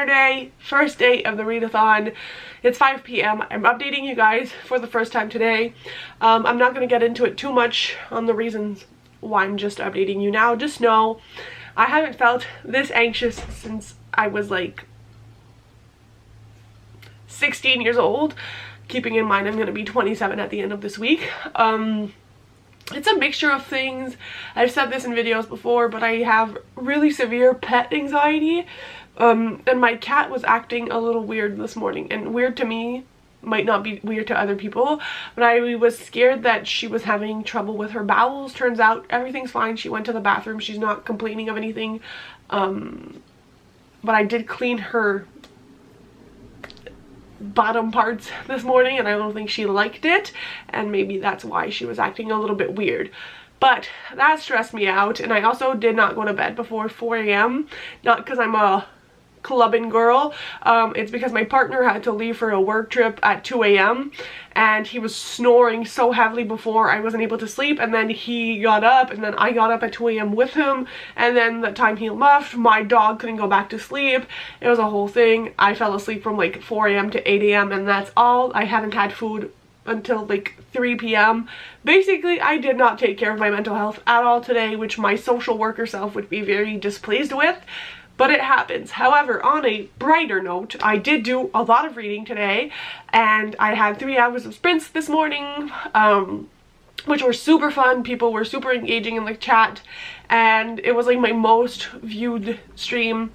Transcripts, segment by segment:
Saturday, first day of the read-a-thon. It's 5 p.m. I'm updating you guys for the first time today. I'm not going to get into it too much on the reasons why I'm just updating you now. Just know I haven't felt this anxious since I was like 16 years old. Keeping in mind I'm going to be 27 at the end of this week. It's a mixture of things. I've said this in videos before, but I have really severe pet anxiety. And my cat was acting a little weird this morning. And weird to me might not be weird to other people, but I was scared that she was having trouble with her bowels. Turns out everything's fine. She went to the bathroom. She's not complaining of anything. But I did clean her bottom parts this morning and I don't think she liked it, and maybe that's why she was acting a little bit weird. But that stressed me out, and I also did not go to bed before 4 a.m. Not because I'm a clubbing girl, it's because my partner had to leave for a work trip at 2 a.m. and he was snoring so heavily before I wasn't able to sleep, and then he got up and then I got up at 2 a.m. with him, and then the time he left my dog couldn't go back to sleep. It was a whole thing. I fell asleep from like 4 a.m. to 8 a.m. and that's all. I hadn't had food until like 3 p.m. Basically, I did not take care of my mental health at all today, which my social worker self would be very displeased with. But it happens. However, on a brighter note, I did do a lot of reading today, and I had 3 hours of sprints this morning, which were super fun. People were super engaging in the chat, and it was like my most viewed stream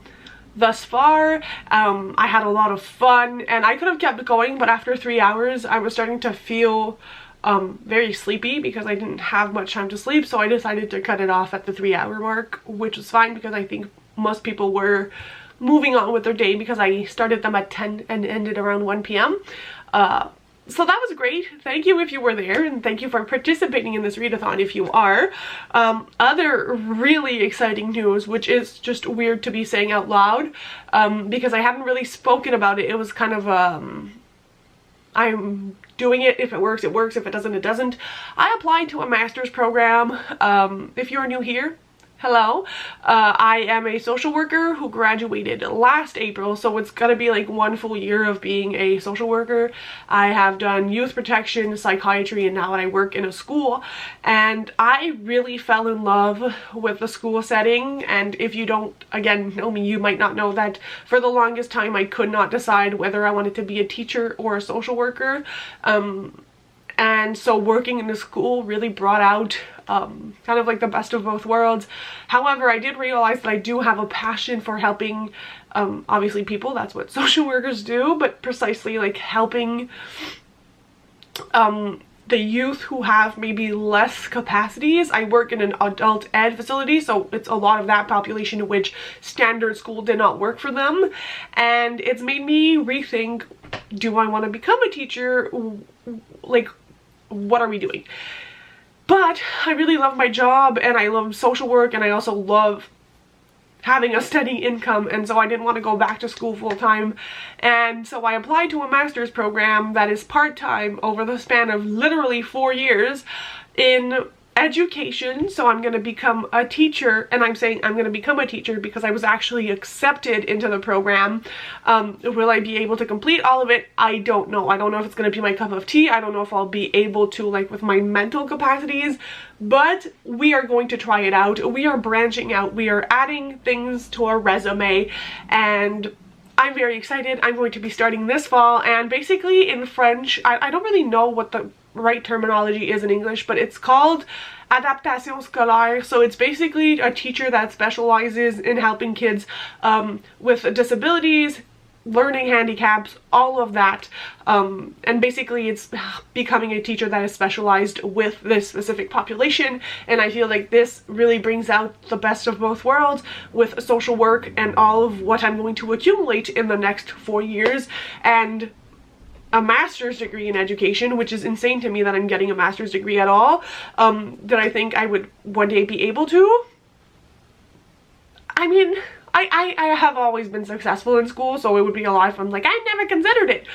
thus far. I had a lot of fun, and I could have kept going, but after 3 hours, I was starting to feel very sleepy because I didn't have much time to sleep, so I decided to cut it off at the 3-hour mark, which was fine because I think most people were moving on with their day because I started them at 10 and ended around 1 p.m. So that was great. Thank you if you were there, and thank you for participating in this read-a-thon if you are. Other really exciting news, which is just weird to be saying out loud, because I haven't really spoken about it. It was kind of I'm doing it. If it works, it works. If it doesn't, it doesn't. I applied to a master's program. If you're new here, hello. I am a social worker who graduated last April, so it's gonna be like 1 full year of being a social worker. I have done youth protection, psychiatry, and now I work in a school, and I really fell in love with the school setting. And if you don't, again, know me, you might not know that for the longest time I could not decide whether I wanted to be a teacher or a social worker. And so working in the school really brought out kind of like the best of both worlds. However, I did realize that I do have a passion for helping, obviously people, that's what social workers do, but precisely like helping the youth who have maybe less capacities. I work in an adult ed facility, so it's a lot of that population in which standard school did not work for them, and it's made me rethink, do I want to become a teacher? Like, what are we doing? But I really love my job, and I love social work, and I also love having a steady income, and so I didn't want to go back to school full time, and so I applied to a master's program that is part-time over the span of literally 4 years in education. So I'm going to become a teacher, and I'm saying I'm going to become a teacher because I was actually accepted into the program. Will I be able to complete all of it? I don't know. I don't know if it's going to be my cup of tea. I don't know if I'll be able to, like, with my mental capacities, but we are going to try it out. We are branching out. We are adding things to our resume, and I'm very excited. I'm going to be starting this fall, and basically in French, I don't really know what the right terminology is in English, but it's called adaptation scolaire. So it's basically a teacher that specializes in helping kids with disabilities, learning handicaps, all of that, and basically it's becoming a teacher that is specialized with this specific population. And I feel like this really brings out the best of both worlds with social work and all of what I'm going to accumulate in the next 4 years, and a master's degree in education, which is insane to me that I'm getting a master's degree at all, that I think I would one day be able to. I mean, I have always been successful in school, so it would be a lot of fun. Like, I never considered it.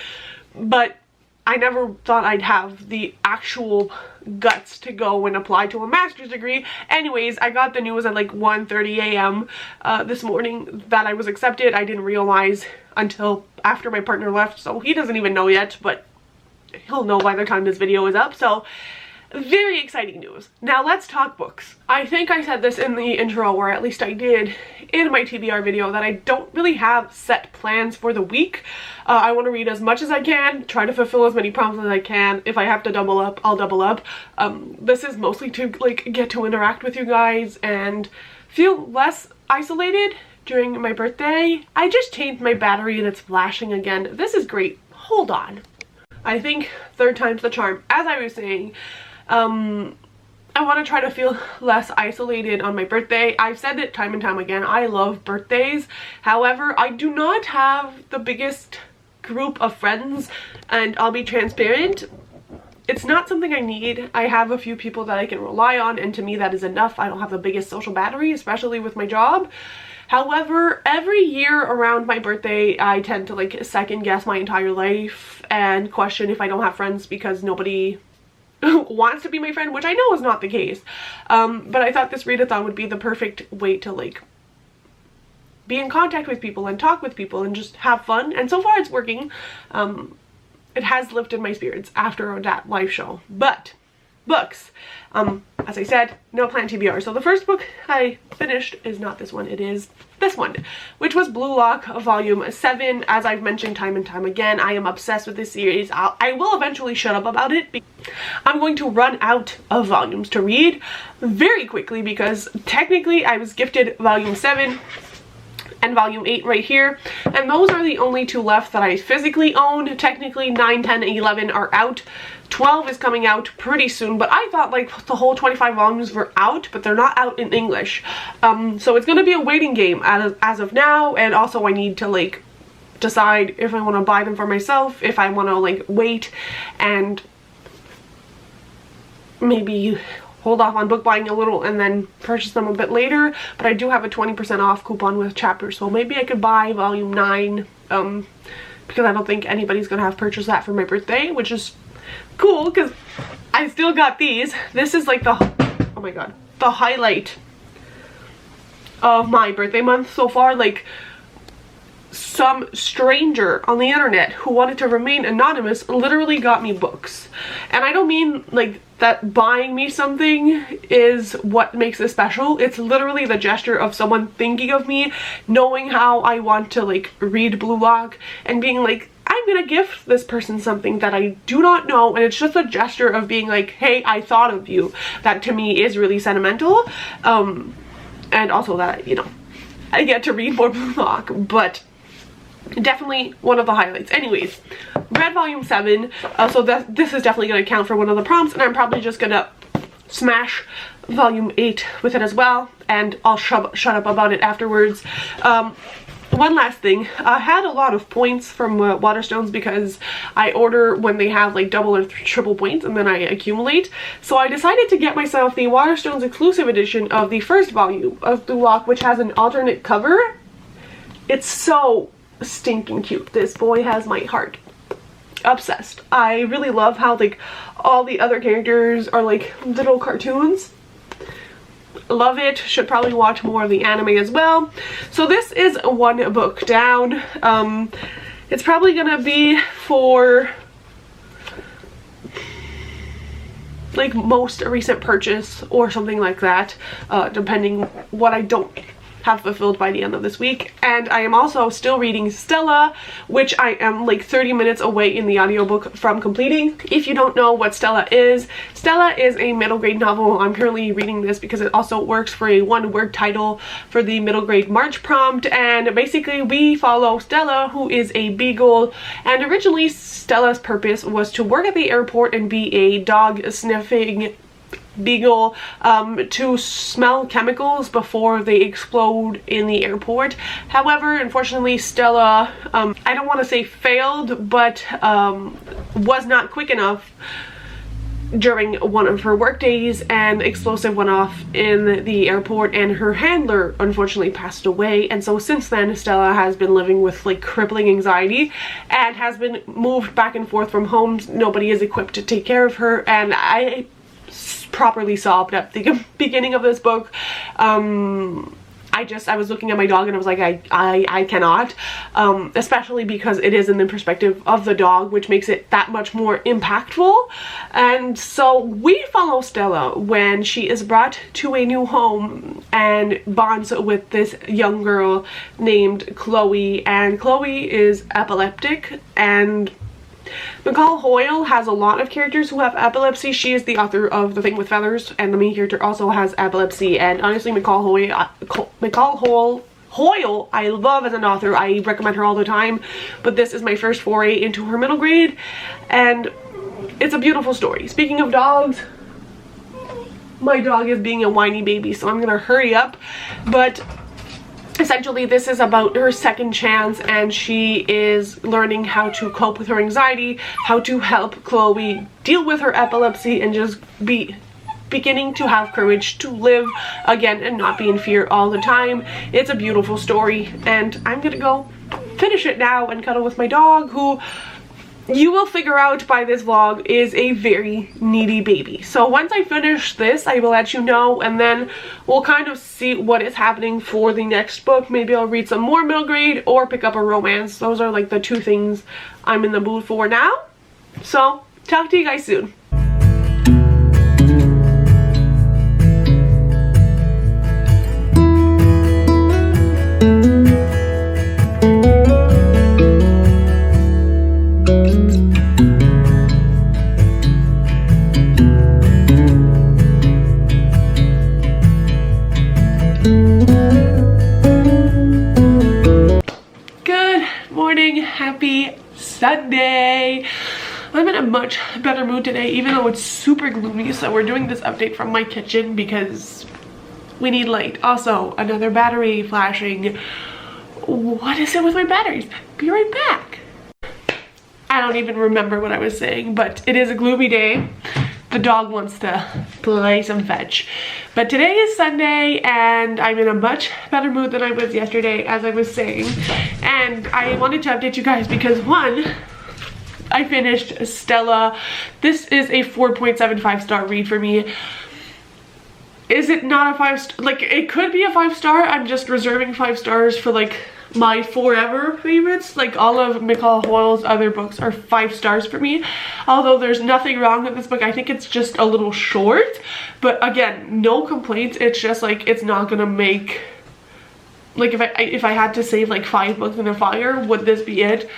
But I never thought I'd have the actual guts to go and apply to a master's degree. Anyways, I got the news at like 1:30 a.m. This morning that I was accepted. I didn't realize until after my partner left, so he doesn't even know yet, but he'll know by the time this video is up. So very exciting news. Now let's talk books. I think I said this in the intro, or at least I did in my TBR video, that I don't really have set plans for the week. I want to read as much as I can, try to fulfill as many prompts as I can. If I have to double up, I'll double up. This is mostly to like get to interact with you guys and feel less isolated during my birthday. I just changed my battery and it's flashing again. This is great. Hold on. I think third time's the charm. As I was saying, I want to try to feel less isolated on my birthday. I've said it time and time again, I love birthdays. However, I do not have the biggest group of friends, and I'll be transparent. It's not something I need. I have a few people that I can rely on, and to me that is enough. I don't have the biggest social battery, especially with my job. However, every year around my birthday, I tend to like second guess my entire life and question if I don't have friends because nobody wants to be my friend, which I know is not the case. But I thought this read-a-thon would be the perfect way to like be in contact with people and talk with people and just have fun. And so far it's working. It has lifted my spirits after that live show. But books, as I said, no plan TBR. So the first book I finished is not this one, it is this one, which was Blue Lock Volume 7. As I've mentioned time and time again, I am obsessed with this series. I will eventually shut up about it. I'm going to run out of volumes to read very quickly because technically I was gifted Volume 7 and Volume 8 right here, and those are the only two left that I physically own. Technically 9, 10, and 11 are out. 12 is coming out pretty soon, but I thought like the whole 25 volumes were out, but they're not out in English. So it's going to be a waiting game as of now, and also I need to like decide if I want to buy them for myself, if I want to like wait and maybe hold off on book buying a little and then purchase them a bit later. But I do have a 20% off coupon with Chapter, so maybe I could buy Volume 9 because I don't think anybody's gonna have purchased that for my birthday, which is cool because I still got these. This is like the, oh my god, the highlight of my birthday month so far. Like, some stranger on the internet who wanted to remain anonymous literally got me books. And I don't mean like that buying me something is what makes it special. It's literally the gesture of someone thinking of me, knowing how I want to like read Blue Lock, and being like, I'm gonna gift this person something that I do not know, and it's just a gesture of being like, hey, I thought of you. That to me is really sentimental. And also that, you know, I get to read more Blue Lock, but definitely one of the highlights. Anyways, read Volume 7, so this is definitely going to count for one of the prompts, and I'm probably just going to smash Volume 8 with it as well, and I'll shut up about it afterwards. One last thing, I had a lot of points from Waterstones because I order when they have like double or triple points and then I accumulate. So I decided to get myself the Waterstones exclusive edition of the first volume of Blue Lock, which has an alternate cover. It's so stinking cute. This boy has my heart. Obsessed. I really love how like all the other characters are like little cartoons. Love it. Should probably watch more of the anime as well. So this is one book down. It's probably gonna be for like most recent purchase or something like that, depending what I don't have fulfilled by the end of this week. And I am also still reading Stella, which I am like 30 minutes away in the audiobook from completing. If you don't know what Stella is a middle grade novel. I'm currently reading this because it also works for a one-word title for the middle grade March prompt, and basically we follow Stella, who is a beagle, and originally Stella's purpose was to work at the airport and be a dog sniffing beagle to smell chemicals before they explode in the airport. However, unfortunately, Stella, I don't want to say failed, but was not quick enough during one of her work days, and the explosive went off in the airport and her handler unfortunately passed away. And so since then Stella has been living with like crippling anxiety and has been moved back and forth from homes. Nobody is equipped to take care of her, and I properly sobbed at the beginning of this book. I was looking at my dog and I was like, I cannot, especially because it is in the perspective of the dog, which makes it that much more impactful. And so we follow Stella when she is brought to a new home and bonds with this young girl named Chloe, and Chloe is epileptic. And McCall Hoyle has a lot of characters who have epilepsy. She is the author of The Thing with Feathers, and the main character also has epilepsy. And honestly, McCall Hoyle I love as an author. I recommend her all the time, but this is my first foray into her middle grade, and it's a beautiful story. Speaking of dogs, my dog is being a whiny baby, so I'm gonna hurry up. But essentially this is about her second chance, and she is learning how to cope with her anxiety, how to help Chloe deal with her epilepsy, and just beginning to have courage to live again and not be in fear all the time. It's a beautiful story, and I'm gonna go finish it now and cuddle with my dog, who you will figure out by this vlog is a very needy baby. So once I finish this, I will let you know, and then we'll kind of see what is happening for the next book. Maybe I'll read some more middle grade or pick up a romance. Those are like the two things I'm in the mood for now. So talk to you guys soon. Happy Sunday. I'm in a much better mood today, even though it's super gloomy. So we're doing this update from my kitchen because we need light. Also, another battery flashing. What is it with my batteries? Be right back. I don't even remember what I was saying, but it is a gloomy day. The dog wants to play some fetch. But today is Sunday, and I'm in a much better mood than I was yesterday, as I was saying. And I wanted to update you guys because, one, I finished Stella. This is a 4.75 star read for me. Is it not a 5 star? Like, it could be a 5 star. I'm just reserving 5 stars for like my forever favorites. Like, all of McCall Hoyle's other books are 5 stars for me, although there's nothing wrong with this book. I think it's just a little short, but again, no complaints. It's just like, it's not gonna make, like, if I had to save like 5 books in a fire, would this be it?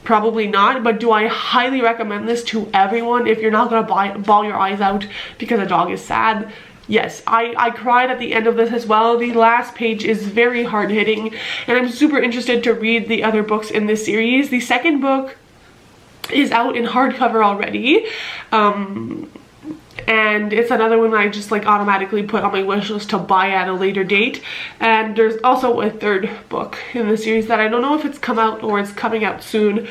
Probably not. But do I highly recommend this to everyone if you're not gonna bawl your eyes out because a dog is sad? Yes, I cried at the end of this as well. The last page is very hard-hitting, and I'm super interested to read the other books in this series. The second book is out in hardcover already, and it's another one that I just like automatically put on my wish list to buy at a later date. And there's also a third book in the series that I don't know if it's come out or it's coming out soon.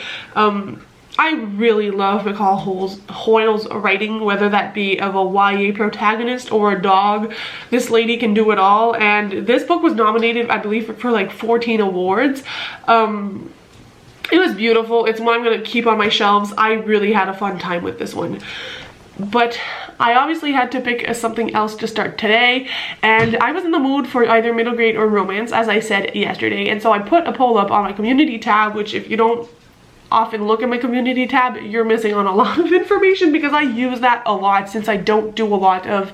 I really love McCall Hoyle's writing, whether that be of a YA protagonist or a dog. This lady can do it all, and this book was nominated, I believe, for like 14 awards. It was beautiful. It's one I'm going to keep on my shelves. I really had a fun time with this one. But I obviously had to pick something else to start today, and I was in the mood for either middle grade or romance, as I said yesterday. And so I put a poll up on my community tab, which if you don't often look at my community tab, you're missing on a lot of information because I use that a lot since I don't do a lot of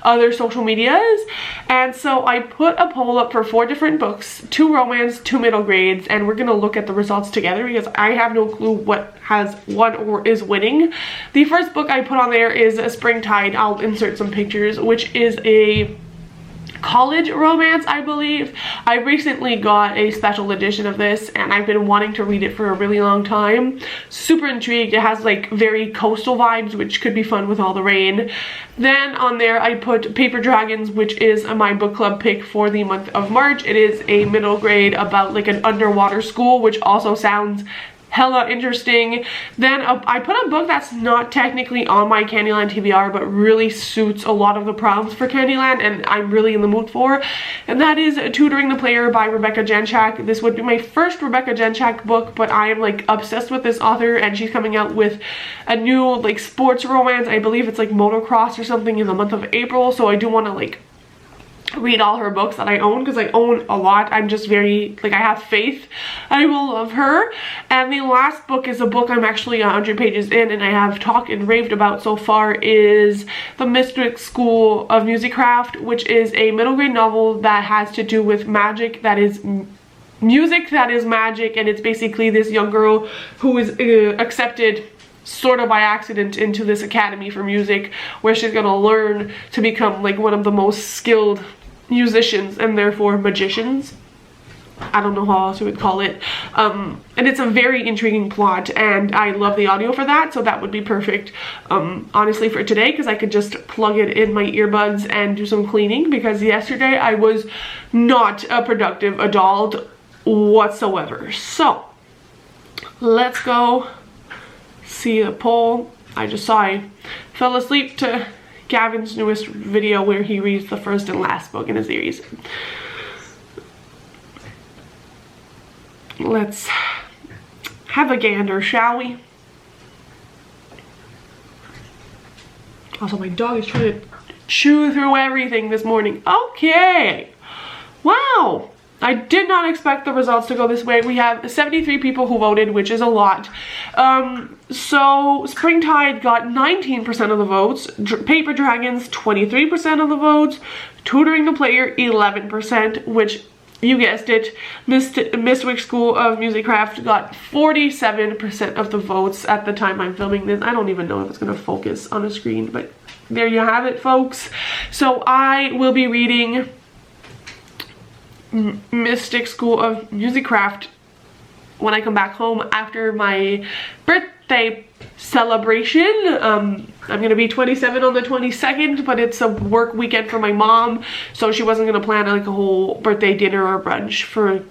other social medias. And so I put a poll up for 4 different books, 2 romance, 2 middle grades, and we're gonna look at the results together because I have no clue what has won or is winning. The first book I put on there is Springtide. I'll insert some pictures, which is a college romance, I believe. I recently got a special edition of this, and I've been wanting to read it for a really long time. Super intrigued. It has like very coastal vibes, which could be fun with all the rain. Then on there I put Paper Dragons, which is my book club pick for the month of March. It is a middle grade about like an underwater school, which also sounds hella interesting. Then I put a book that's not technically on my Candyland TBR, but really suits a lot of the problems for Candyland and I'm really in the mood for, and that is Tutoring the Player by Rebecca Janchak. This would be my first Rebecca Janchak book, but I am like obsessed with this author, and she's coming out with a new like sports romance. I believe it's like motocross or something in the month of April, so I do want to like read all her books that I own, because I own a lot. I'm just very, like, I have faith I will love her. And the last book is a book I'm actually 100 pages in and I have talked and raved about so far, is the Mystwick School of Musicraft, which is a middle grade novel that has to do with magic, that is music that is magic, and it's basically this young girl who is accepted sort of by accident into this academy for music, where she's gonna learn to become like one of the most skilled musicians and therefore magicians. I don't know how else you would call it. And it's a very intriguing plot, and I love the audio for that, so that would be perfect honestly for today, because I could just plug it in my earbuds and do some cleaning, because yesterday I was not a productive adult whatsoever. So let's go see the poll. I just saw I fell asleep to Gavin's newest video where he reads the first and last book in a series. Let's have a gander, shall we? Also, my dog is trying to chew through everything this morning. Okay. Wow. I did not expect the results to go this way. We have 73 people who voted, which is a lot. So Springtide got 19% of the votes, Paper Dragons 23% of the votes, Tutoring the Player 11%, which, you guessed it, Mystwick School of Musicraft got 47% of the votes at the time I'm filming this. I don't even know if it's going to focus on a screen, but there you have it, folks. So I will be reading Mystwick School of Musicraft when I come back home after my birthday celebration. I'm gonna be 27 on the 22nd, but it's a work weekend for my mom, so she wasn't gonna plan like a whole birthday dinner or brunch for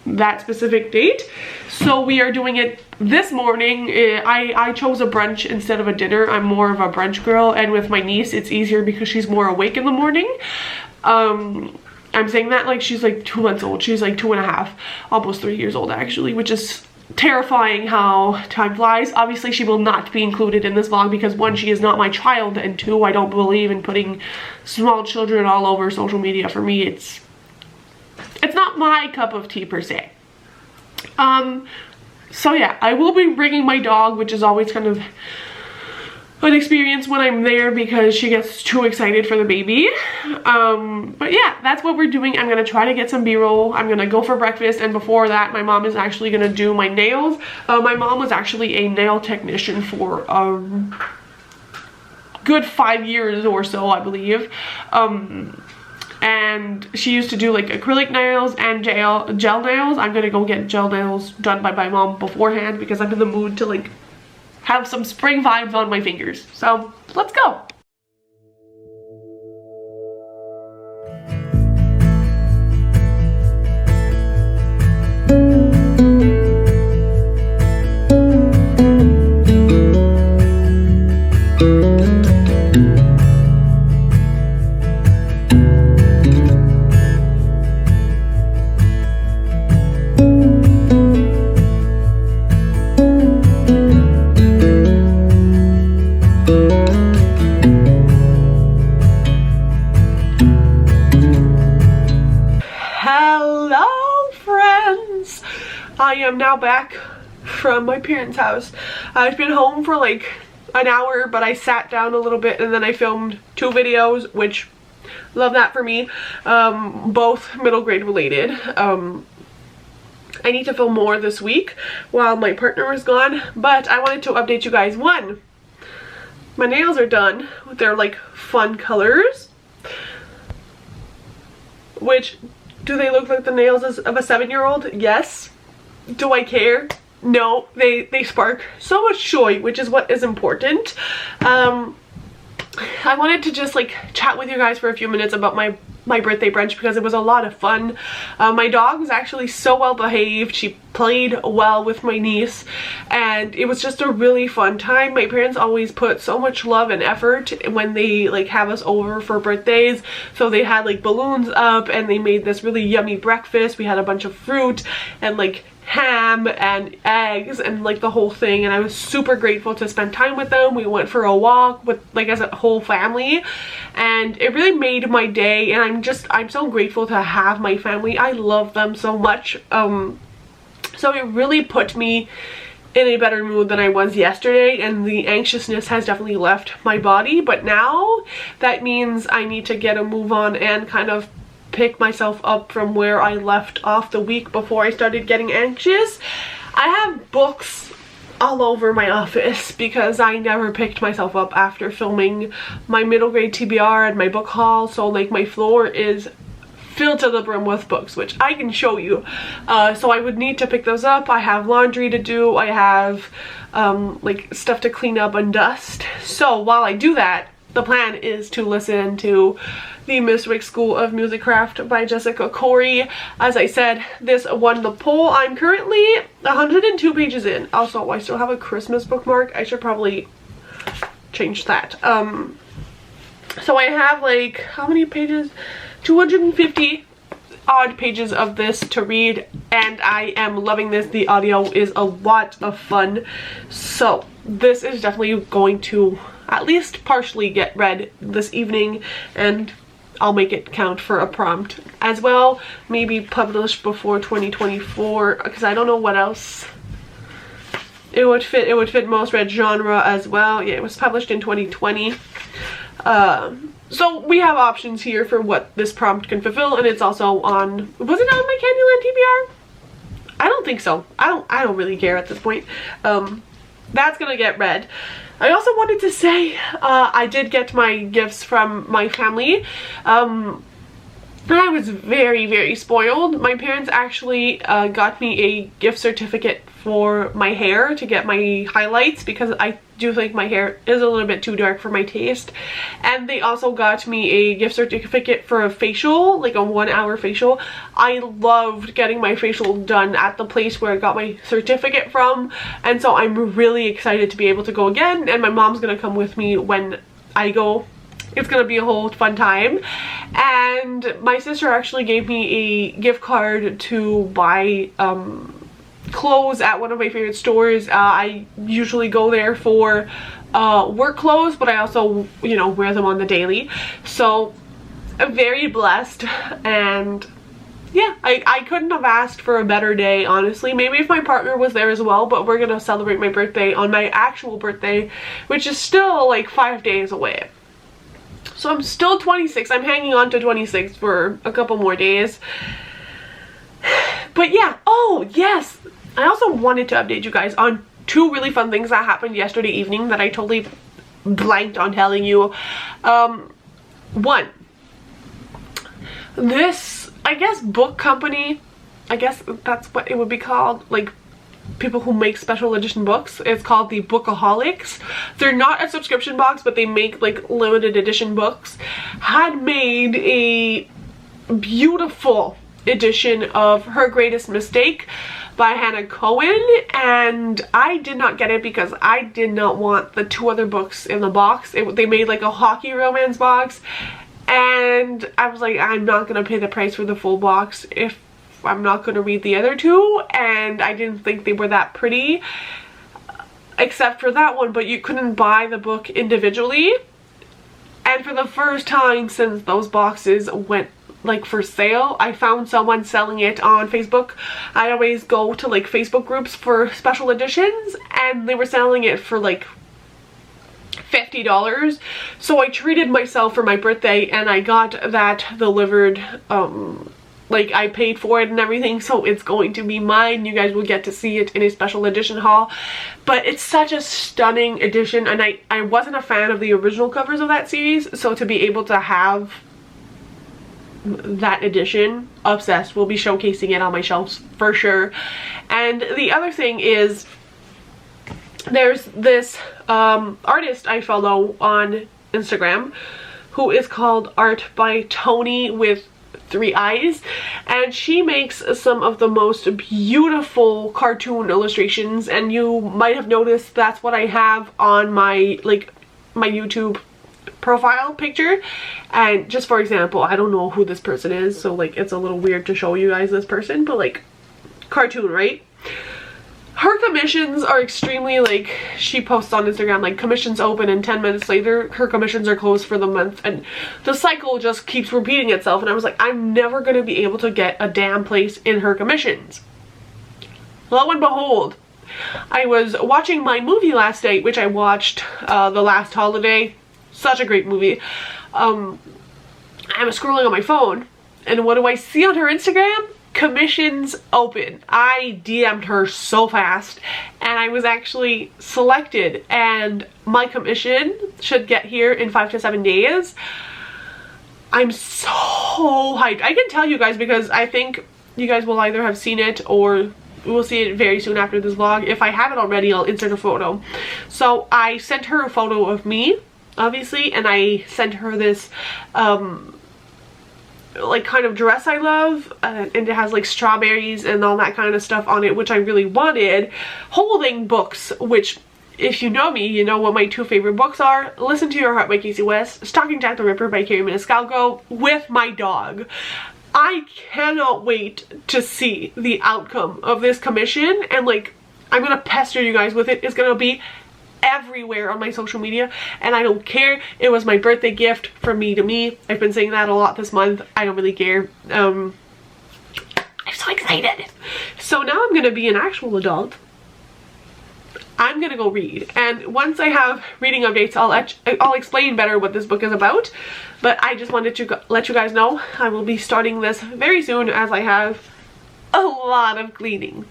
that specific date, so we are doing it this morning. I chose a brunch instead of a dinner. I'm more of a brunch girl, and with my niece it's easier because she's more awake in the morning. I'm saying that like she's like 2 months old. She's like 2.5, almost 3 years old actually, which is terrifying how time flies. Obviously she will not be included in this vlog because 1, she is not my child, and 2, I don't believe in putting small children all over social media. For me, it's not my cup of tea per se. So yeah, I will be bringing my dog, which is always kind of an experience when I'm there because she gets too excited for the baby. But yeah, that's what we're doing. I'm gonna try to get some b-roll. I'm gonna go for breakfast, and before that my mom is actually gonna do my nails. My mom was actually a nail technician for a good 5 years or so, I believe. And she used to do like acrylic nails and gel nails. I'm gonna go get gel nails done by my mom beforehand because I'm in the mood to like have some spring vibes on my fingers. So let's go. I am now back from my parents' house. I've been home for like an hour, but I sat down a little bit and then I filmed 2 videos, which love that for me. Both middle grade related. I need to film more this week while my partner was gone, but I wanted to update you guys. 1, my nails are done. They're like fun colors. Which, do they look like the nails of a 7-year-old? Yes. Do I care? No. They spark so much joy, which is what is important. I wanted to just like chat with you guys for a few minutes about my my birthday brunch because it was a lot of fun. My dog was actually so well behaved. She played well with my niece and it was just a really fun time. My parents always put so much love and effort when they like have us over for birthdays. So they had like balloons up and they made this really yummy breakfast. We had a bunch of fruit and like ham and eggs and like the whole thing, and I was super grateful to spend time with them. We went for a walk with like as a whole family and it really made my day, and I'm so grateful to have my family. I love them so much. So it really put me in a better mood than I was yesterday, and the anxiousness has definitely left my body, but now that means I need to get a move on and kind of pick myself up from where I left off the week before I started getting anxious. I have books all over my office because I never picked myself up after filming my middle grade TBR and my book haul, so like my floor is filled to the brim with books, which I can show you. So I would need to pick those up. I have laundry to do. I have like stuff to clean up and dust. So while I do that, the plan is to listen to the Mystwick School of Musicraft by Jessica Corey. As I said, this won the poll. I'm currently 102 pages in. Also, I still have a Christmas bookmark. I should probably change that. So I have like, how many pages? 250 odd pages of this to read, and I am loving this. The audio is a lot of fun. So this is definitely going to at least partially get read this evening, and I'll make it count for a prompt as well. Maybe published before 2024 because I don't know what else it would fit. It would fit most read genre as well. Yeah, it was published in 2020. So we have options here for what this prompt can fulfill, and it's also on, was it on my Candyland TBR? I don't think so. I don't really care at this point. That's gonna get read. I also wanted to say I did get my gifts from my family. I was very spoiled. My parents actually got me a gift certificate for my hair to get my highlights because I do think my hair is a little bit too dark for my taste. And they also got me a gift certificate for a facial, like a 1-hour facial. I loved getting my facial done at the place where I got my certificate from, and so I'm really excited to be able to go again, and my mom's gonna come with me when I go. It's gonna be a whole fun time. And my sister actually gave me a gift card to buy clothes at one of my favorite stores. I usually go there for work clothes, but I also, you know, wear them on the daily. So I'm very blessed, and yeah, I couldn't have asked for a better day, honestly. Maybe if my partner was there as well, but we're gonna celebrate my birthday on my actual birthday, which is still like 5 days away. So I'm still 26. I'm hanging on to 26 for a couple more days. But yeah, oh yes, I also wanted to update you guys on 2 really fun things that happened yesterday evening that I totally blanked on telling you. One, this, I guess, book company, I guess that's what it would be called, like people who make special edition books. It's called the Bookaholics. They're not a subscription box, but they make like limited edition books. Had made a beautiful edition of Her Greatest Mistake by Hannah Cohen, and I did not get it because I did not want the 2 other books in the box. They made like a hockey romance box, and I was like, I'm not gonna pay the price for the full box if I'm not gonna read the other 2, and I didn't think they were that pretty except for that one, but you couldn't buy the book individually. And for the first time since those boxes went like for sale, I found someone selling it on Facebook. I always go to like Facebook groups for special editions, and they were selling it for like $50. So I treated myself for my birthday and I got that delivered. Like I paid for it and everything, so it's going to be mine. You guys will get to see it in a special edition haul. But it's such a stunning edition, and I wasn't a fan of the original covers of that series, so to be able to have that edition, obsessed. We'll be showcasing it on my shelves for sure. And the other thing is, there's this artist I follow on Instagram who is called Art by Tony with 3 eyes, and she makes some of the most beautiful cartoon illustrations, and you might have noticed that's what I have on my my YouTube profile picture. And just for example, I don't know who this person is, so like it's a little weird to show you guys this person, but like cartoon, right? Her commissions are extremely, like, she posts on Instagram like commissions open and 10 minutes later her commissions are closed for the month, and the cycle just keeps repeating itself. And I was like, I'm never gonna be able to get a damn place in her commissions. Lo and behold, I was watching my movie last night, which I watched The Last Holiday. Such a great movie. I was scrolling on my phone, and what do I see on her Instagram? Commissions open. I DM'd her so fast, and I was actually selected, and my commission should get here in 5 to 7 days. I'm so hyped. I can tell you guys because I think you guys will either have seen it or we'll see it very soon after this vlog. If I haven't already, I'll insert a photo. So I sent her a photo of me, obviously, and I sent her this like kind of dress I love, and it has like strawberries and all that kind of stuff on it, which I really wanted, holding books, which if you know me, you know what my 2 favorite books are: Listen to Your Heart by Casey West, Stalking Jack the Ripper by Carrie Maniscalco, with my dog. I cannot wait to see the outcome of this commission, and like I'm gonna pester you guys with it. It's gonna be everywhere on my social media, and I don't care. It was my birthday gift from me to me. I've been saying that a lot this month. I don't really care. I'm so excited. So now I'm gonna be an actual adult. I'm gonna go read, and once I have reading updates, I'll explain better what this book is about. But I just wanted to let you guys know I will be starting this very soon, as I have a lot of cleaning.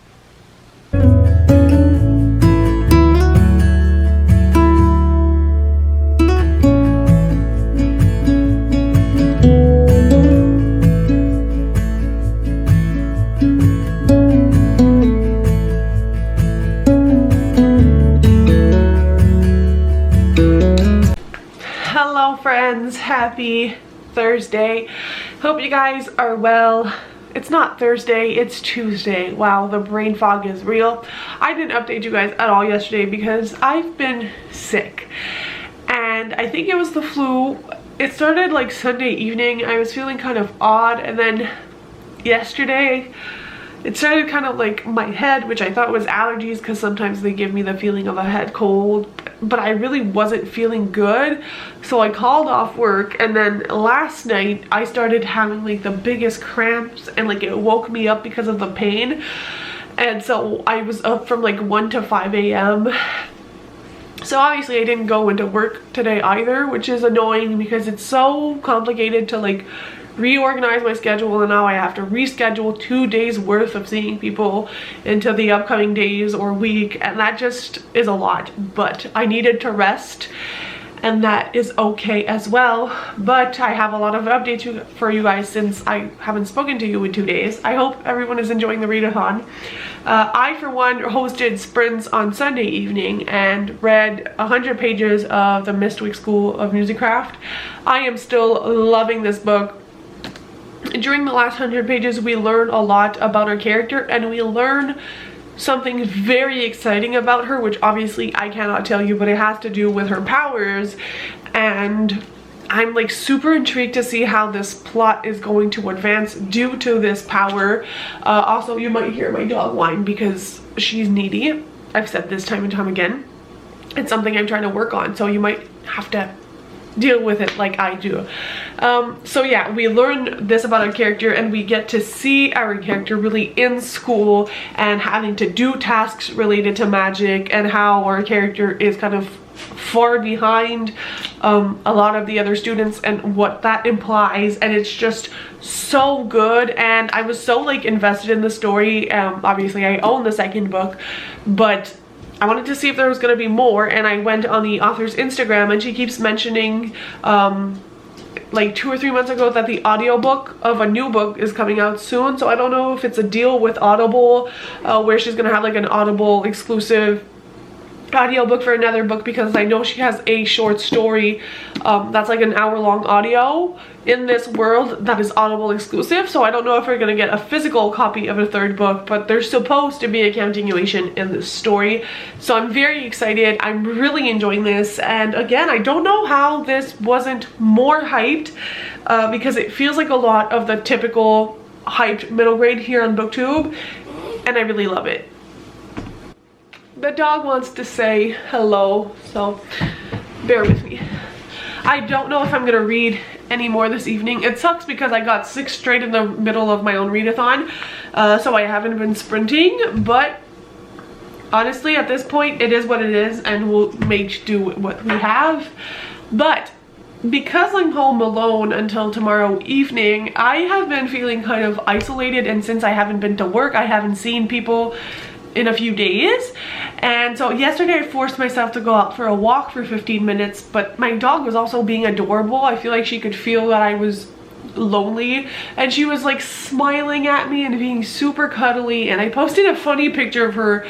Hello friends, happy Thursday. Hope you guys are well. It's not Thursday, it's Tuesday. Wow, the brain fog is real. I didn't update you guys at all yesterday because I've been sick, and I think it was the flu. It started like Sunday evening. I was feeling kind of odd, and then yesterday it started kind of like my head, which I thought was allergies because sometimes they give me the feeling of a head cold, but I really wasn't feeling good. So I called off work, and then last night I started having like the biggest cramps, and like it woke me up because of the pain. And so I was up from like 1 to 5 a.m. So obviously I didn't go into work today either, which is annoying because it's so complicated to like reorganize my schedule, and now I have to reschedule 2 days worth of seeing people into the upcoming days or week, and that just is a lot. But I needed to rest, and that is okay as well. But I have a lot of updates for you guys since I haven't spoken to you in 2 days. I hope everyone is enjoying the read-a-thon. I for one hosted sprints on Sunday evening and read 100 pages of the Mystwick School of Musicraft. I am still loving this book. During the last 100 pages we learn a lot about her character, and we learn something very exciting about her, which obviously I cannot tell you, but it has to do with her powers, and I'm like super intrigued to see how this plot is going to advance due to this power. Also, you might hear my dog whine because she's needy. I've said this time and time again. It's something I'm trying to work on, so you might have to deal with it like I do. So yeah, we learn this about our character, and we get to see our character really in school and having to do tasks related to magic, and how our character is kind of far behind a lot of the other students and what that implies. And it's just so good, and I was so like invested in the story. Obviously I own the second book, but I wanted to see if there was going to be more, and I went on the author's Instagram, and she keeps mentioning like 2 or 3 months ago that the audiobook of a new book is coming out soon. So I don't know if it's a deal with Audible where she's going to have like an Audible exclusive audiobook for another book because I know she has a short story that's like an hour-long audio in this world that is Audible exclusive. So I don't know if we're gonna get a physical copy of a third book, but there's supposed to be a continuation in this story. So I'm very excited. I'm really enjoying this, and again, I don't know how this wasn't more hyped because it feels like a lot of the typical hyped middle grade here on BookTube, and I really love it. The dog wants to say hello, so bear with me. I don't know if I'm gonna read any more this evening. It sucks because I got 6 straight in the middle of my own read-a-thon, so I haven't been sprinting, but honestly at this point it is what it is, and we'll make do with what we have. But because I'm home alone until tomorrow evening, I have been feeling kind of isolated, and since I haven't been to work, I haven't seen people in a few days. And so yesterday I forced myself to go out for a walk for 15 minutes, but my dog was also being adorable. I feel like she could feel that I was lonely, and she was like smiling at me and being super cuddly, and I posted a funny picture of her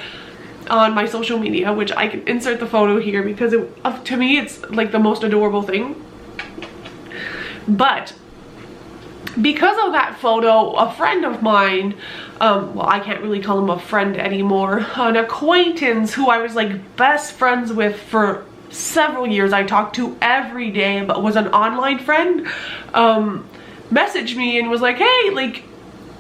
on my social media, which I can insert the photo here because to me it's like the most adorable thing. But because of that photo, a friend of mine, well, I can't really call him a friend anymore, an acquaintance who I was like best friends with for several years, I talked to every day, but was an online friend, messaged me and was like, hey, like,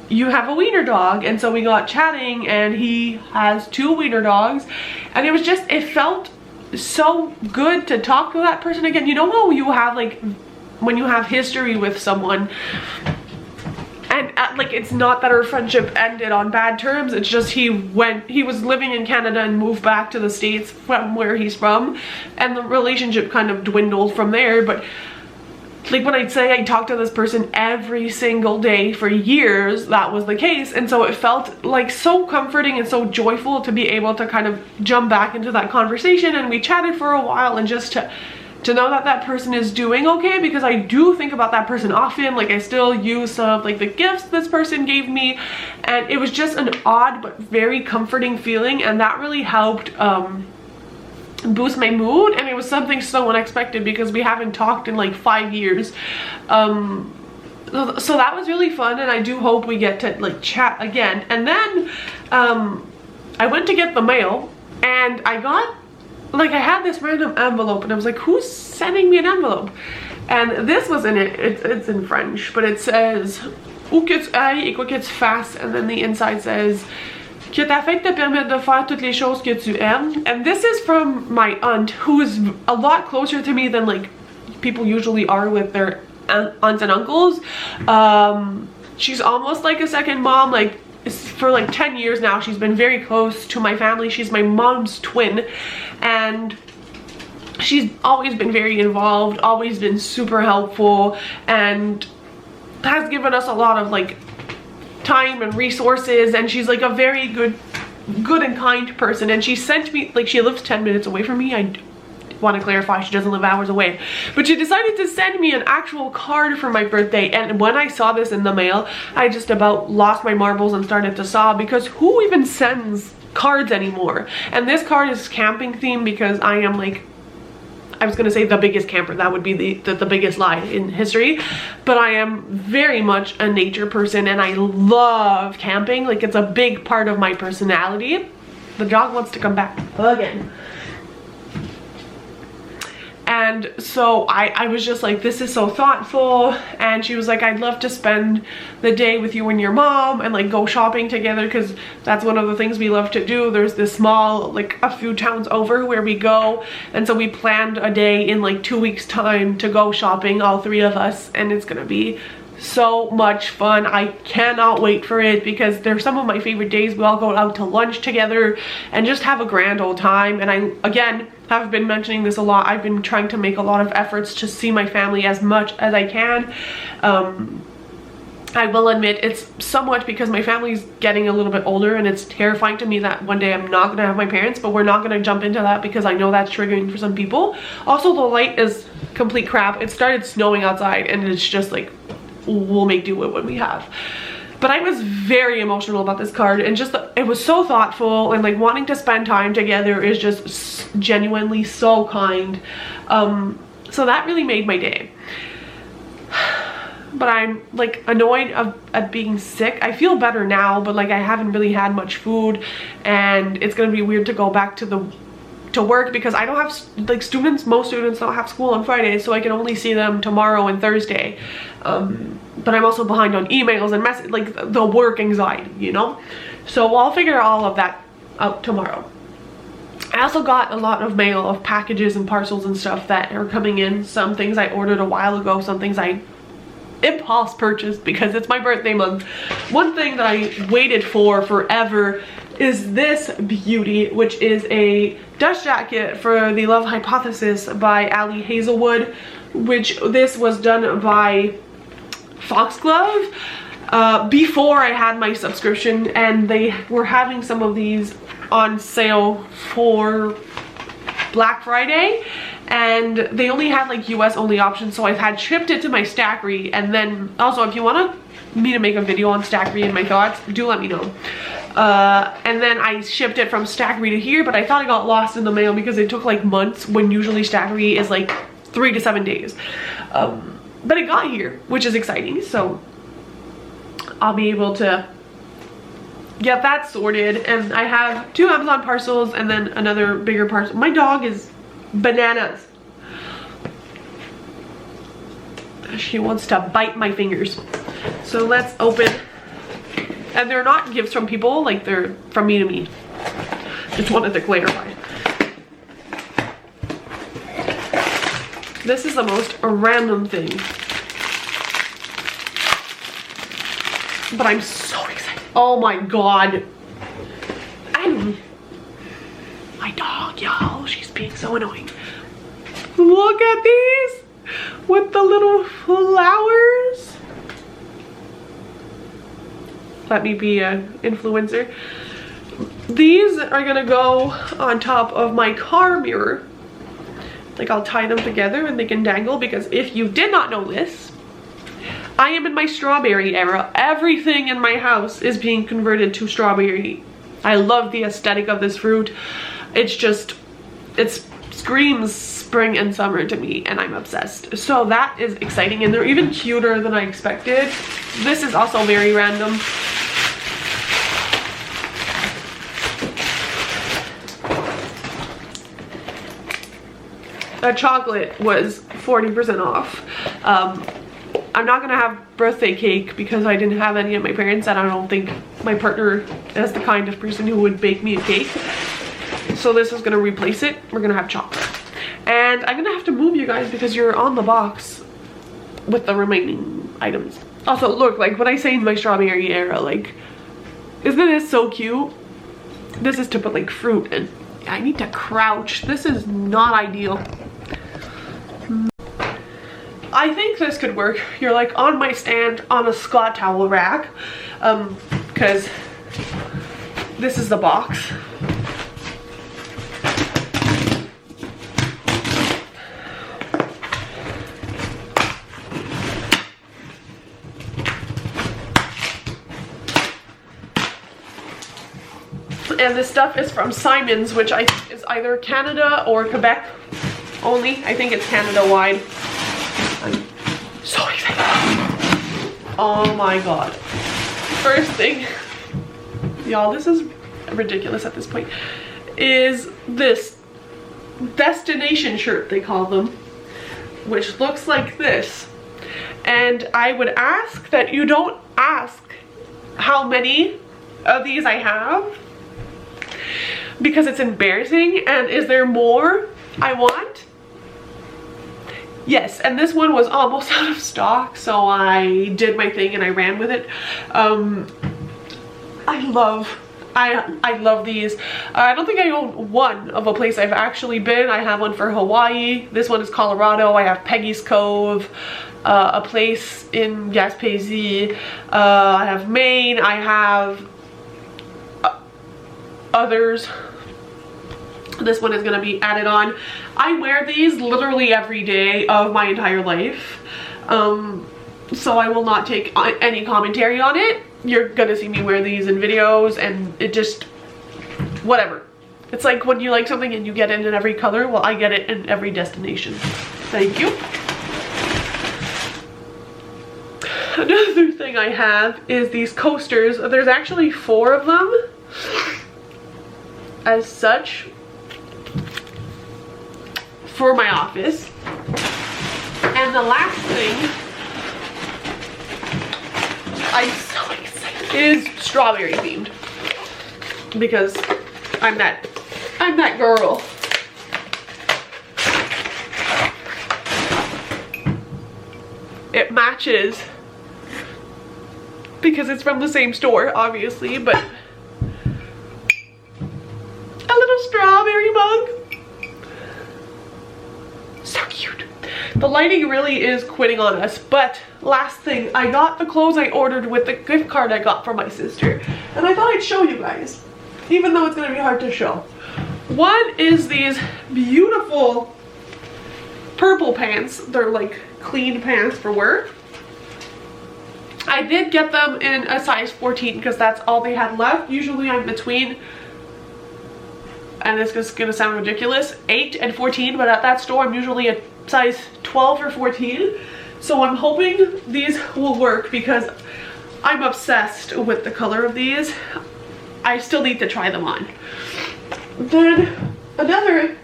you have a wiener dog. And so we got chatting, and he has 2 wiener dogs, and it was just, it felt so good to talk to that person again. You know how you have like, when you have history with someone, and like, it's not that our friendship ended on bad terms, it's just he was living in Canada and moved back to the States from where he's from, and the relationship kind of dwindled from there. But like, when I'd say I talked to this person every single day for years, that was the case. And so it felt like so comforting and so joyful to be able to kind of jump back into that conversation, and we chatted for a while, and just to know that that person is doing okay, because I do think about that person often. Like, I still use some of like the gifts this person gave me, and it was just an odd but very comforting feeling, and that really helped boost my mood. And it was something so unexpected because we haven't talked in like 5 years, so that was really fun, and I do hope we get to like chat again. And then I went to get the mail, and I got, like, I had this random envelope, and I was like, who's sending me an envelope? And this was in it. It's in French, but it says où que tu ailles et quoi que tu fasses, and then the inside says que ta fête te permette de faire toutes les choses que tu aimes. And this is from my aunt, who is a lot closer to me than like people usually are with their aunts and uncles. She's almost like a second mom. Like, for like 10 years now, she's been very close to my family. She's my mom's twin, and she's always been very involved, always been super helpful, and has given us a lot of like time and resources. And she's like a very good and kind person. And she sent me, like, she lives 10 minutes away from me. I want to clarify, she doesn't live hours away, but she decided to send me an actual card for my birthday. And when I saw this in the mail, I just about lost my marbles and started to sob, because who even sends cards anymore? And this card is camping themed, because I am like, I was gonna say the biggest camper, that would be the biggest lie in history, but I am very much a nature person, and I love camping. Like, it's a big part of my personality. The dog wants to come back again. And so I was just like, this is so thoughtful. And she was like, I'd love to spend the day with you and your mom and like go shopping together, because that's one of the things we love to do. There's this small, like a few towns over, where we go. And so we planned a day in like 2 weeks time to go shopping, all 3 of us, and it's gonna be so much fun. I cannot wait for it, because they're some of my favorite days. We all go out to lunch together and just have a grand old time. And I, again, have been mentioning this a lot, I've been trying to make a lot of efforts to see my family as much as I can. I will admit it's somewhat because my family's getting a little bit older, and it's terrifying to me that one day I'm not gonna have my parents, but we're not gonna jump into that because I know that's triggering for some people. Also, the light is complete crap. It started snowing outside, and it's just like, we'll make do with what we have. But But I was very emotional about this card, and just it was so thoughtful, and like wanting to spend time together is just genuinely so kind. So that really made my day. But I'm like annoyed at being sick. I feel better now, but like I haven't really had much food, and it's gonna be weird to go back to work because I don't have like most students don't have school on Fridays, so I can only see them tomorrow and Thursday. But I'm also behind on emails and like the work anxiety, you know? So I'll figure all of that out tomorrow. I also got a lot of mail of packages and parcels and stuff that are coming in. Some things I ordered a while ago, some things I impulse purchased because it's my birthday month. One thing that I waited for forever is this beauty, which is a dust jacket for The Love Hypothesis by Ali Hazelwood, which this was done by Foxglove before I had my subscription, and they were having some of these on sale for Black Friday, and they only had like US only options, so I've had shipped it to my Stackery. And then also, if you want me to make a video on Stackery and my thoughts, do let me know. And then I shipped it from Stackery to here, but I thought it got lost in the mail because it took like months when usually Stackery is like 3 to 7 days. But it got here, which is exciting, so I'll be able to get that sorted. And I have 2 Amazon parcels and then another bigger parcel. My dog is bananas. She wants to bite my fingers. So let's open. And they're not gifts from people, like they're from me to me. Just wanted to clarify. This is the most random thing. But I'm so excited. Oh my god. And my dog, y'all, she's being so annoying. Look at these with the little flowers. Let me be an influencer. These are gonna go on top of my car mirror. Like, I'll tie them together and they can dangle, because if you did not know this, I am in my strawberry era. Everything in my house is being converted to strawberry. I love the aesthetic of this fruit. It's just, it screams spring and summer to me, and I'm obsessed. So that is exciting, and they're even cuter than I expected. This is also very random. A chocolate was 40% off. I'm not gonna have birthday cake because I didn't have any at my parents', and I don't think my partner is the kind of person who would bake me a cake. So this is gonna replace it. We're gonna have chocolate. And I'm gonna have to move you guys because you're on the box with the remaining items. Also, look, like when I say in my strawberry era, like, isn't this so cute? This is to put like fruit in. I need to crouch. This is not ideal. I think this could work. You're like on my stand on a Scott towel rack, because this is the box. And this stuff is from Simon's, which I think is either Canada or Quebec only. I think it's Canada wide. I'm so excited. Oh my god. First thing, y'all, this is ridiculous at this point, is this destination shirt, they call them, which looks like this. And I would ask that you don't ask how many of these I have, because it's embarrassing. And is there more I want? Yes, and this one was almost out of stock, so I did my thing and I ran with it. I love these. I don't think I own one of a place I've actually been. I have one for Hawaii. This one is Colorado. I have Peggy's Cove, a place in Gaspésie. I have Maine. I have others. This one is going to be added on. I wear these literally every day of my entire life. so I will not take any commentary on it. You're gonna see me wear these in videos, and it just, whatever. It's like when you like something and you get it in every color. Well, I get it in every destination. Thank you. Another thing I have is these coasters. There's actually 4 of them as such for my office. And the last thing I'm so excited is strawberry themed, because I'm that girl. It matches because it's from the same store, obviously, but a little strawberry mug. So cute. The lighting really is quitting on us, but last thing, I got the clothes I ordered with the gift card I got from my sister, and I thought I'd show you guys, even though it's gonna be hard to show. One is these beautiful purple pants. They're like clean pants for work. I did get them in a size 14 because that's all they had left. Usually I'm between, and this is gonna sound ridiculous, 8 and 14, but at that store I'm usually a size 12 or 14. So I'm hoping these will work because I'm obsessed with the color of these. I still need to try them on. Then another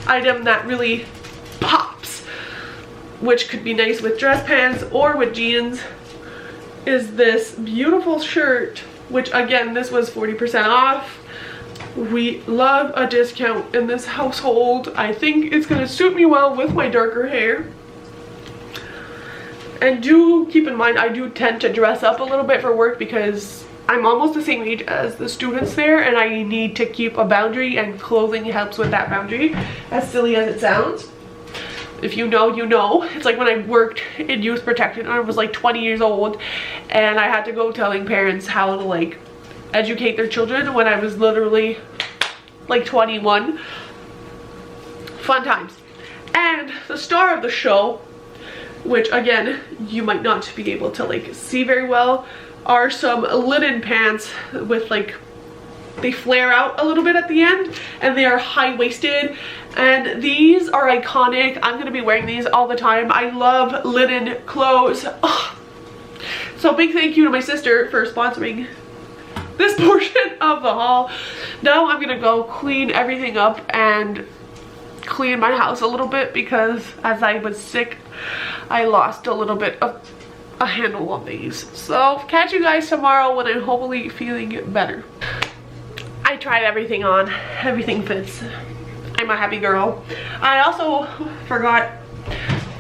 item that really pops, which could be nice with dress pants or with jeans, is this beautiful shirt, which again, this was 40% off. We love a discount in this household. I think it's gonna suit me well with my darker hair. And do keep in mind, I do tend to dress up a little bit for work because I'm almost the same age as the students there, and I need to keep a boundary, and clothing helps with that boundary, as silly as it sounds. If you know, you know. It's like when I worked in youth protection, I was like 20 years old, and I had to go telling parents how to like educate their children when I was literally like 21. Fun times. And the star of the show, which again, you might not be able to like see very well, are some linen pants with like, they flare out a little bit at the end, and they are high-waisted, and these are iconic. I'm gonna be wearing these all the time. I love linen clothes. Ugh. So big thank you to my sister for sponsoring this portion of the haul. Now I'm gonna go clean everything up and clean my house a little bit, because as I was sick, I lost a little bit of a handle on these. So catch you guys tomorrow when I'm hopefully feeling better. I tried everything on, everything fits. I'm a happy girl. I also forgot,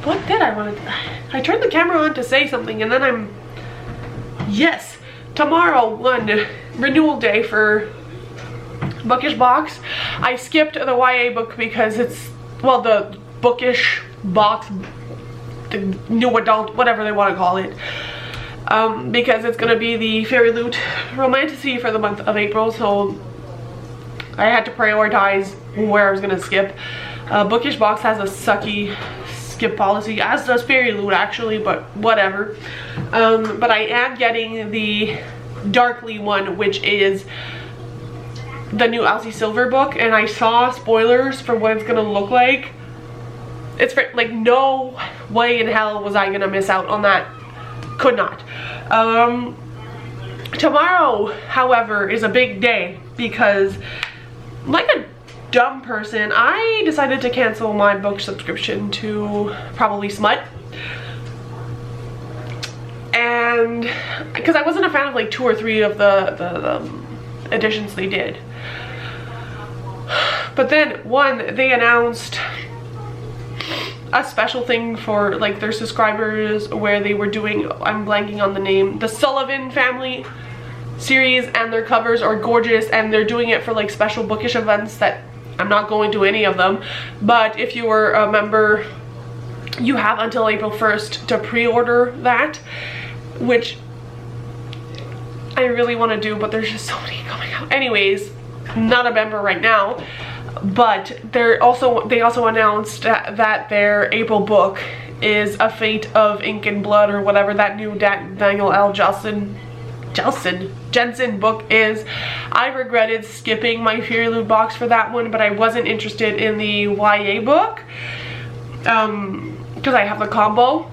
what did I want to, I turned the camera on to say something, and then yes, tomorrow, renewal day for Bookish Box. I skipped the YA book because it's, well, the Bookish Box, the new adult, whatever they want to call it, because it's gonna be the Fairy Loot Romantasy for the month of April, so I had to prioritize where I was gonna skip. Bookish Box has a sucky skip policy, as does Fairy Loot actually, but whatever. But I am getting the Darkly one, which is the new Elsie Silver book, and I saw spoilers for what it's gonna look like. It's for, like, no way in hell was I gonna miss out on that. Could not. Tomorrow, however, is a big day because, like a dumb person, I decided to cancel my book subscription to probably Smut. And because I wasn't a fan of like 2 or 3 of the editions they did. But then one, they announced a special thing for like their subscribers where they were doing, I'm blanking on the name, the Sullivan Family series, and their covers are gorgeous, and they're doing it for like special bookish events that I'm not going to any of them, but if you were a member, you have until April 1st to pre-order that, which I really want to do, but there's just so many coming out. Anyways, not a member right now, but they also announced that their April book is A Fate of Ink and Blood, or whatever that new Daniel L. Jensen book is. I regretted skipping my Fury Loot box for that one, but I wasn't interested in the YA book because I have the combo.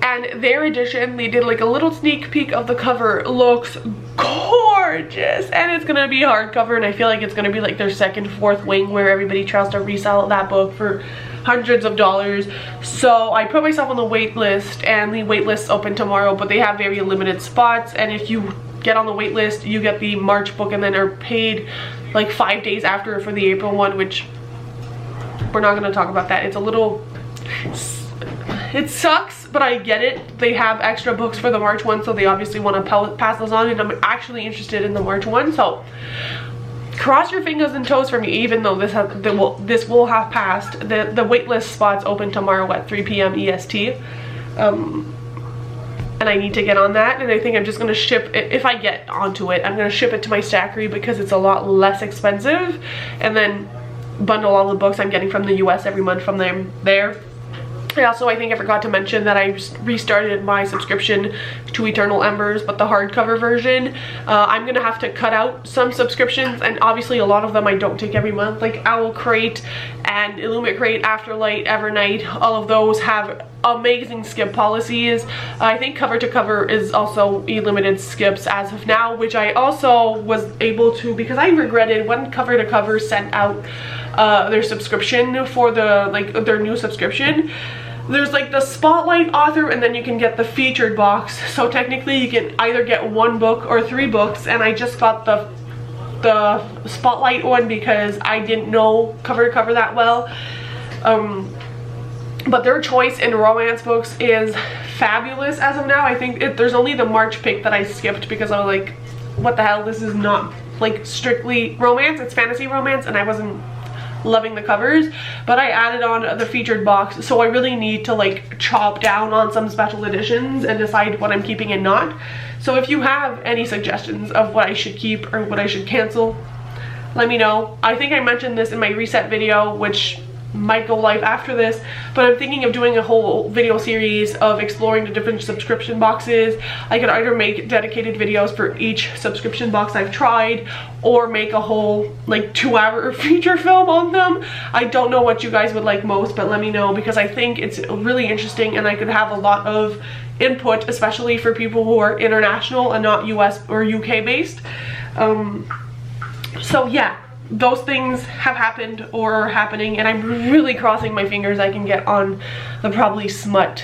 And their edition, they did like a little sneak peek of the cover. Looks gorgeous, and it's gonna be hardcover, and I feel like it's gonna be like their second, fourth wing where everybody tries to resell that book for hundreds of dollars. So I put myself on the wait list, and the wait list's open tomorrow, but they have very limited spots, and if you get on the wait list, you get the March book and then are paid like 5 days after for the April one, which we're not going to talk about that. It's a little, it sucks, but I get it. They have extra books for the March one, so they obviously want to pass those on, and I'm actually interested in the March one, so cross your fingers and toes for me. Even though this will have passed, the waitlist spots open tomorrow at 3 p.m. EST, and I need to get on that. And I think I'm just gonna ship it, if I get onto it, I'm gonna ship it to my stackery because it's a lot less expensive, and then bundle all the books I'm getting from the US every month from them there. I think I forgot to mention that I restarted my subscription to Eternal Embers, but the hardcover version. I'm gonna have to cut out some subscriptions, and obviously a lot of them I don't take every month, like Owl Crate and Illumicrate Crate, Afterlight, Evernight. All of those have amazing skip policies. I think cover to cover is also limited skips as of now, which I also was able to, because I regretted when cover to cover sent out their subscription for their new subscription. There's like the spotlight author, and then you can get the featured box. So technically you can either get 1 book or 3 books, and I just got the spotlight one because I didn't know cover to cover that well. But their choice in romance books is fabulous as of now. I think there's only the March pick that I skipped because I was like, what the hell, this is not like strictly romance, it's fantasy romance, and I wasn't loving the covers. But I added on the featured box, so I really need to like chop down on some special editions and decide what I'm keeping and not. So if you have any suggestions of what I should keep or what I should cancel, let me know. I think I mentioned this in my reset video, which might go live after this, but I'm thinking of doing a whole video series of exploring the different subscription boxes. I could either make dedicated videos for each subscription box I've tried, or make a whole like 2-hour feature film on them. I don't know what you guys would like most, but let me know, because I think it's really interesting and I could have a lot of input, especially for people who are international and not US or UK based. So yeah, those things have happened or are happening, and I'm really crossing my fingers I can get on the probably smut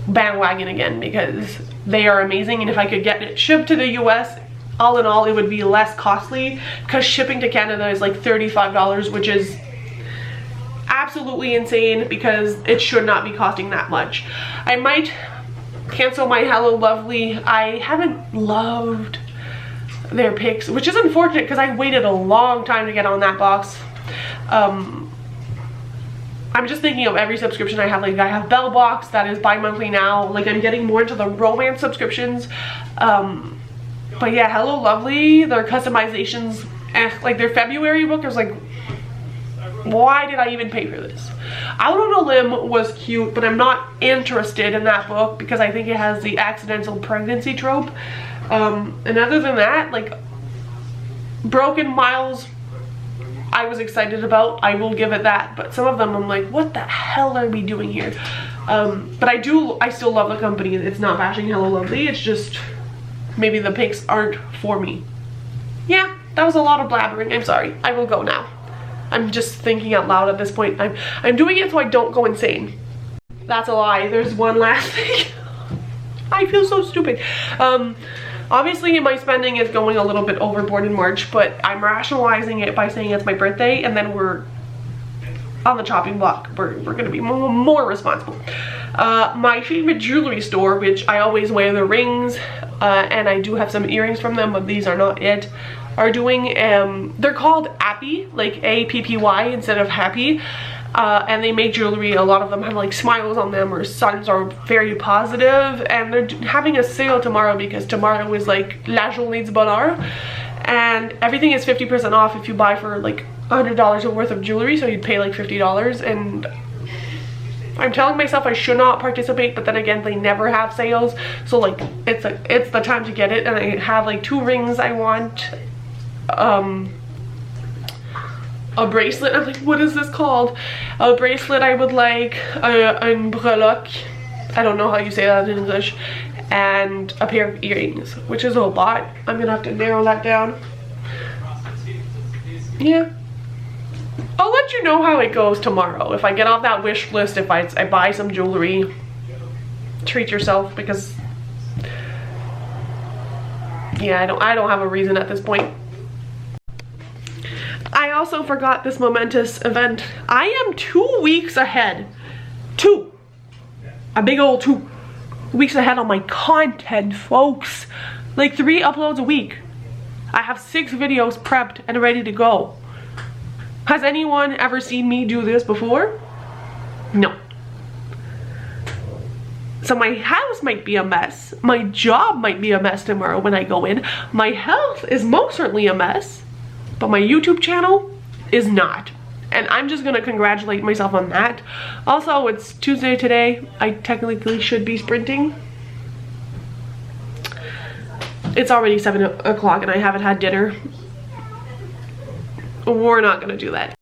bandwagon again, because they are amazing. And if I could get it shipped to the US, all in all it would be less costly, because shipping to Canada is like $35, which is absolutely insane because it should not be costing that much. I might cancel my Hello Lovely. I haven't loved their picks, which is unfortunate because I waited a long time to get on that box. I'm just thinking of every subscription I have. Like I have Bell Box that is bi-monthly now. Like I'm getting more into the romance subscriptions. But yeah, Hello Lovely, their customizations, like their February book, I was like, why did I even pay for this? Out on a Limb was cute, but I'm not interested in that book because I think it has the accidental pregnancy trope. And other than that, like Broken Miles, I was excited about. I will give it that. But some of them I'm like, what the hell are we doing here? But I still love the company. It's not bashing Hello Lovely. It's just maybe the picks aren't for me. Yeah, that was a lot of blabbering. I'm sorry. I will go now. I'm just thinking out loud at this point. I'm doing it so I don't go insane. That's a lie. There's one last thing. I feel so stupid. Obviously my spending is going a little bit overboard in March, but I'm rationalizing it by saying it's my birthday, and then we're on the chopping block. We're gonna be more responsible. My favorite jewelry store, which I always wear the rings, and I do have some earrings from them, but these are not it, are doing, they're called Appy, like A-P-P-Y instead of Happy. And they make jewelry. A lot of them have like smiles on them, or suns are very positive, and they're having a sale tomorrow because tomorrow is like La Journée du Bonheur, and everything is 50% off if you buy for like $100 worth of jewelry, so you'd pay like $50. And I'm telling myself I should not participate, but then again, they never have sales. So like, it's the time to get it. And I have like 2 rings I want. A bracelet. I'm like, what is this called? A bracelet I would like. Un breloque. I don't know how you say that in English. And a pair of earrings, which is a lot. I'm gonna have to narrow that down. Yeah. I'll let you know how it goes tomorrow. If I get off that wish list, if I buy some jewelry. Treat yourself, because yeah, I don't have a reason at this point. I also forgot this momentous event. I am 2 weeks ahead. 2. A big old 2 weeks ahead on my content, folks. Like 3 uploads a week. I have 6 videos prepped and ready to go. Has anyone ever seen me do this before? No. So my house might be a mess. My job might be a mess tomorrow when I go in. My health is most certainly a mess. But my YouTube channel is not. And I'm just gonna congratulate myself on that. Also, it's Tuesday today. I technically should be sprinting. It's already 7 o'clock and I haven't had dinner. We're not gonna do that.